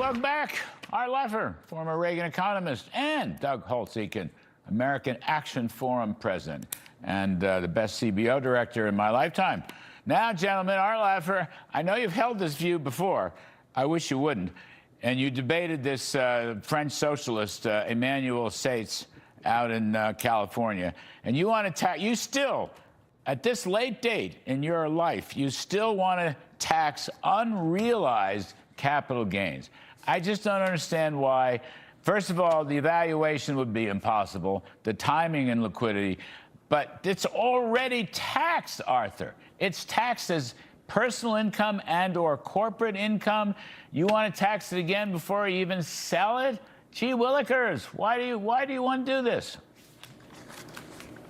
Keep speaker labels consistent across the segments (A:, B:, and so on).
A: welcome back. Art Laffer, former Reagan economist, and Doug Holtz-Eakin, American Action Forum president, and the best CBO director in my lifetime. Now, gentlemen, Art Laffer, I know you've held this view before. I wish you wouldn't. And you debated this French socialist, Emmanuel Sates, out in California. And you want to you still, at this late date in your life, you still want to tax unrealized capital gains. I just don't understand why. First of all, the evaluation would be impossible, the timing and liquidity, but it's already taxed, Arthur. It's taxed as personal income and or corporate income. You want to tax it again before you even sell it? Gee willikers, why do you want to do this?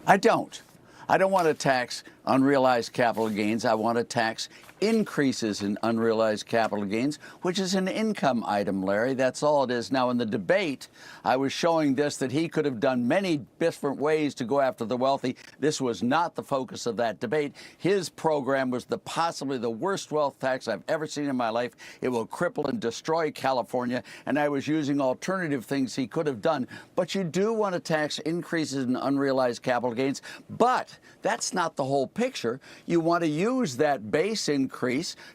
B: I don't. I don't want to tax unrealized capital gains. I want to tax increases in unrealized capital gains, which is an income item, Larry. That's all it is. Now, in the debate, I was showing this, that he could have done many different ways to go after the wealthy. This was not the focus of that debate. His program was possibly the worst wealth tax I've ever seen in my life. It will cripple and destroy California, and I was using alternative things he could have done. But you do want to tax increases in unrealized capital gains, but that's not the whole picture. You want to use that base increase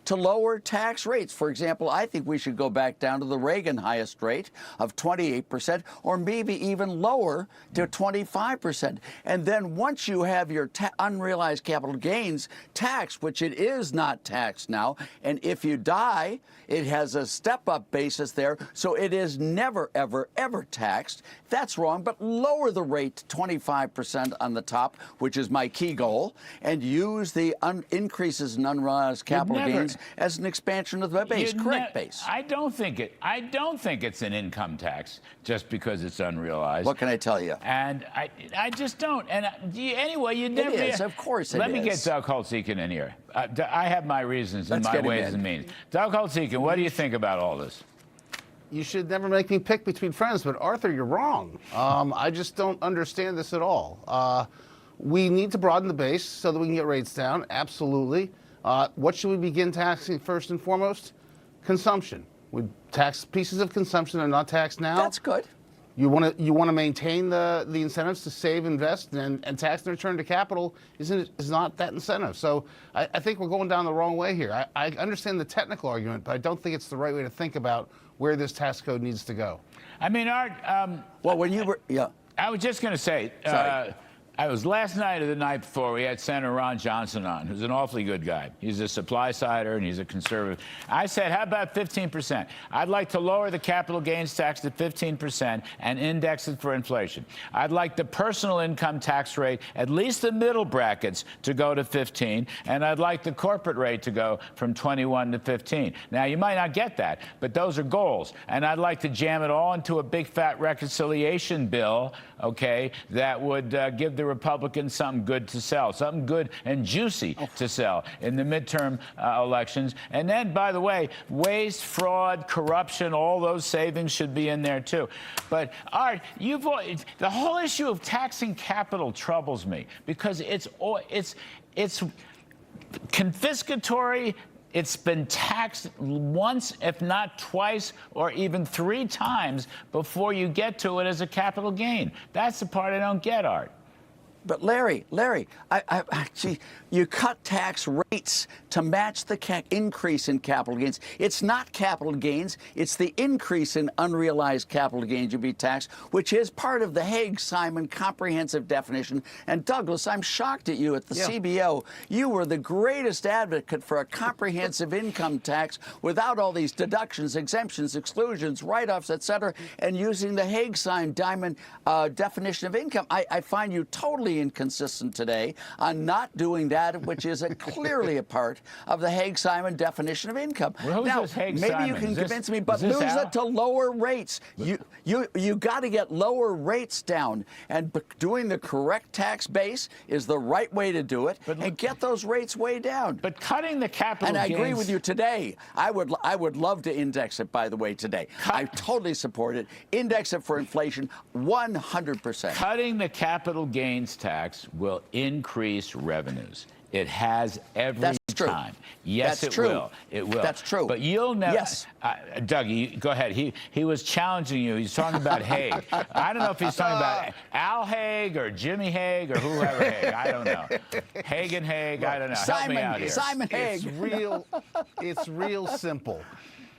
B: to lower tax rates. For example, I think we should go back down to the Reagan highest rate of 28%, or maybe even lower to 25%. And then once you have your unrealized capital gains taxed, which it is not taxed now, and if you die, it has a step-up basis there, so it is never, ever, ever taxed. That's wrong, but lower the rate to 25% on the top, which is my key goal, and use the increases in unrealized capital gains as an expansion of the base, correct base.
A: I don't think it's an income tax just because it's unrealized.
B: What can I tell you?
A: And I just don't. And anyway, you never.
B: It is, of course it is.
A: Let me get Doug Holtz-Eakin in here. I have my reasons and my ways and means. Doug Holtz-Eakin, what do you think about all this?
C: You should never make me pick between friends, but Arthur, you're wrong. I just don't understand this at all. We need to broaden the base so that we can get rates down, absolutely. What should we begin taxing first and foremost? Consumption. We tax pieces of consumption that are not taxed now.
B: That's good.
C: You want to maintain the incentives to save, invest, and tax and return to capital is not that incentive. So I think we're going down the wrong way here. I understand the technical argument, but I don't think it's the right way to think about where this tax code needs to go.
A: I mean, Art.
B: Well, when you were, yeah.
A: I was just going to say. I was last night or the night before, we had Senator Ron Johnson on, who's an awfully good guy. He's a supply-sider and he's a conservative. I said, how about 15%? I'd like to lower the capital gains tax to 15% and index it for inflation. I'd like the personal income tax rate, at least the middle brackets, to go to 15, and I'd like the corporate rate to go from 21 to 15. Now, you might not get that, but those are goals. And I'd like to jam it all into a big fat reconciliation bill, okay, that would give the Republicans something good to sell, something good and juicy to sell in the midterm elections. And then, by the way, waste, fraud, corruption, all those savings should be in there too. But Art, the whole issue of taxing capital troubles me because it's confiscatory. It's been taxed once, if not twice, or even 3 times before you get to it as a capital gain. That's the part I don't get, Art.
B: But Larry, see, you cut tax rates to match the increase in capital gains. It's not capital gains, it's the increase in unrealized capital gains you be taxed, which is part of the Hague-Simon comprehensive definition. And Douglas, I'm shocked at you at the CBO. You were the greatest advocate for a comprehensive income tax without all these deductions, exemptions, exclusions, write-offs, etc., and using the Hague-Simon definition of income. I find you totally inconsistent today on not doing that, which is clearly a part of the Hague-Simon definition of income.
A: Well,
B: now, maybe you can convince me, but lose it to lower rates. You got to get lower rates down, and doing the correct tax base is the right way to do it, and get those rates way down.
A: But cutting the capital
B: gains. And I agree with you today. I would love to index it, by the way, today. I totally support it. Index it for inflation, 100%.
A: Cutting the capital gains tax will increase revenues. It has every
B: That's true.
A: time. Yes,
B: That's
A: it
B: true.
A: will. It will.
B: That's true.
A: But you'll never.
B: Yes.
A: Dougie, go ahead. He was challenging you. He's talking about Haig. I don't know if he's talking about Al Haig or Jimmy Haig or whoever Haig. I don't know. Haig and Haig. I don't know. Help me out here.
B: Simon Haig.
C: It's real simple.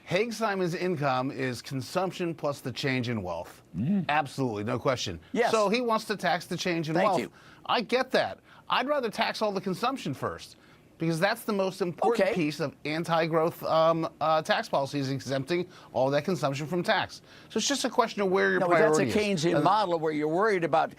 C: Haig-Simon's income is consumption plus the change in wealth. Absolutely, no question.
B: Yes.
C: So he wants to tax the change in
B: Thank
C: wealth.
B: you.
C: I get that. I'd rather tax all the consumption first, because that's the most important piece of anti-growth tax policies, exempting all that consumption from tax. So it's just a question of where your priority is.
B: That's a Keynesian model where you're worried about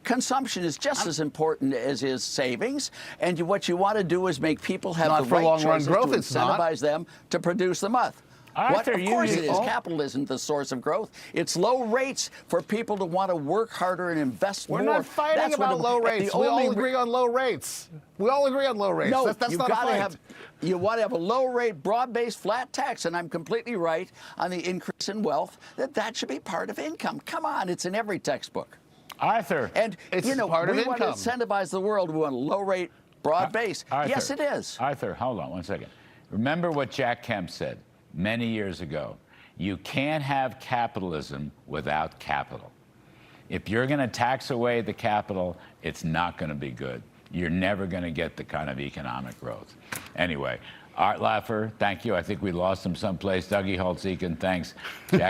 B: consumption is just as important as is savings, and what you want to do is make people have
C: Not
B: the
C: for
B: right
C: long-run
B: choices
C: growth,
B: to
C: it's not.
B: incentivize them to produce the month. Of course it is. Capital isn't the source of growth. It's low rates for people to want to work harder and invest more.
C: We're not fighting about low rates. We all agree on low rates. We all agree on low rates.
B: No,
C: that's
B: you've
C: not a
B: got to
C: fight.
B: you want to have a low-rate, broad-based, flat tax, and I'm completely right on the increase in wealth, that should be part of income. Come on, it's in every textbook.
A: Arthur.
B: And,
C: It's part of
B: we want to
C: income.
B: incentivize the world. We want a low-rate, broad base.
A: Arthur,
B: Yes, it is.
A: Arthur, hold on one second. Remember what Jack Kemp said many years ago. You can't have capitalism without capital. If you're going to tax away the capital, it's not going to be good. You're never going to get the kind of economic growth. Anyway, Art Laffer, thank you. I think we lost him someplace. Dougie Holtz-Eakin, thanks. Jack